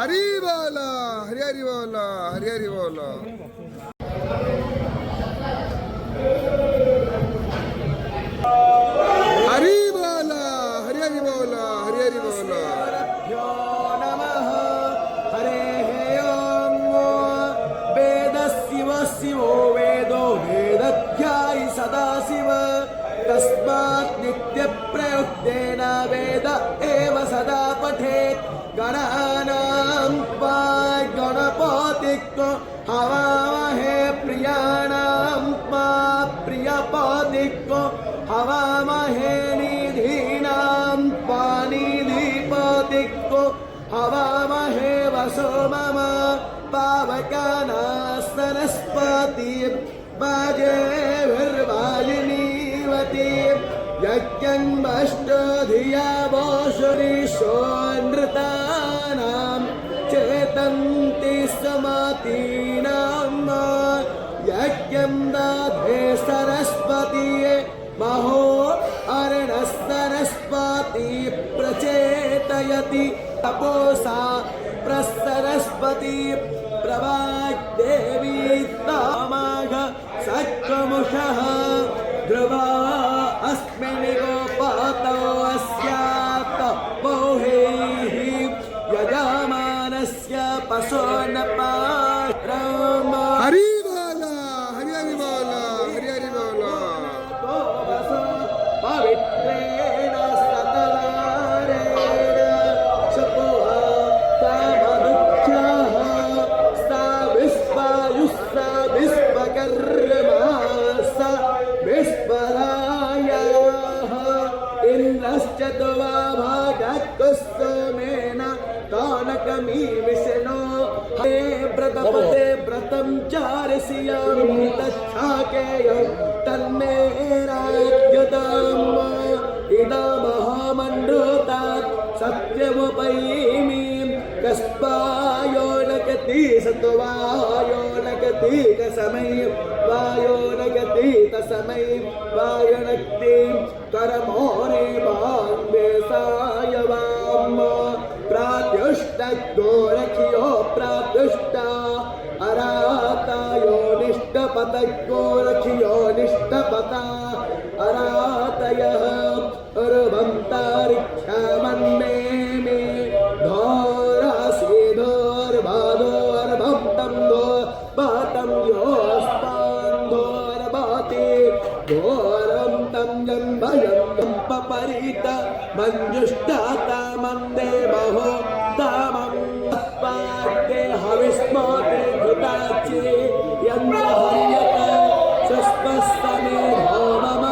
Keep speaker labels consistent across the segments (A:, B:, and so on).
A: हरि बोला हरि हरि बोला हरि हरि बोला। हरि बोला हरि हरि बोला हरि हरि बोला।
B: नमः हरे वेद शिव शिवो वेदो वेदध्यायी सदा शिव तस्मात् नित्य प्रयुक्तेन वेद एव सदा पठेत्। गणानां त्वा गणपतिको हवामहे प्रियाणां त्वा प्रियपतिको हवामहे निधीनां त्वा निधिपतिको हवामहे वसो मम पावकानां सरस्वती वाजेभिर्वाजिनीवती यज्ञमष्टधिया वोषुरीशो नृतानां चेतन्ति समातीनां यज्ञं दधे सरस्वती महो अर्णः सरस्वती प्रचेतयति तपोसा प्रसरस्वती प्रवाग्देवी तामाघ सक्रमुषः ध्रुवा अस्मिन् गोपातो अस्यात् पोहेः यजमानस्य पशो न पारम।
A: हरि बोला हरि हरि बोला हरि हरि बोला।
B: पवित्रेण सततारेण शपोहा तामनुच्छः सा विश्वायुः सा विश्वकर्मा सा विश्वरायाः इन्द्रश्च द्वा भागकुसुमेन कानकमीविषणो हे व्रतपते व्रतं चारसियामि तच्छाकेयं तन्मे राज्यताम् इदमहमनृतात् सत्यमुपैमि कस्पायो नकति सत्वायो नकति कसमै वायो नकति तस्मै वायो नक्ति करमोरे भान्वेसाय वाम प्रात्युष्ट गोरखियो प्रात्युष्ट अरातायो निष्ठपत गोरखियो निष्ठपता अरातयः अर्भन्तारिक्षामन्मे मे धोरासि धोर्बाधोर्भं तं धोर्बातं योऽस्मान् धोर्बाति घोरं तं जम्भयं पपरित मञ्जुष्टाता मन्दे महो तामं पाते हविस्मोते घृताचे यन्नहर्यत सुस्पस्तमे भो मम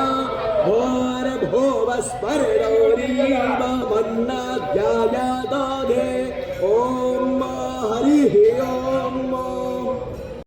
B: भोर भोवस्पर्णौरीव मन्नाध्यायादोधे ॐ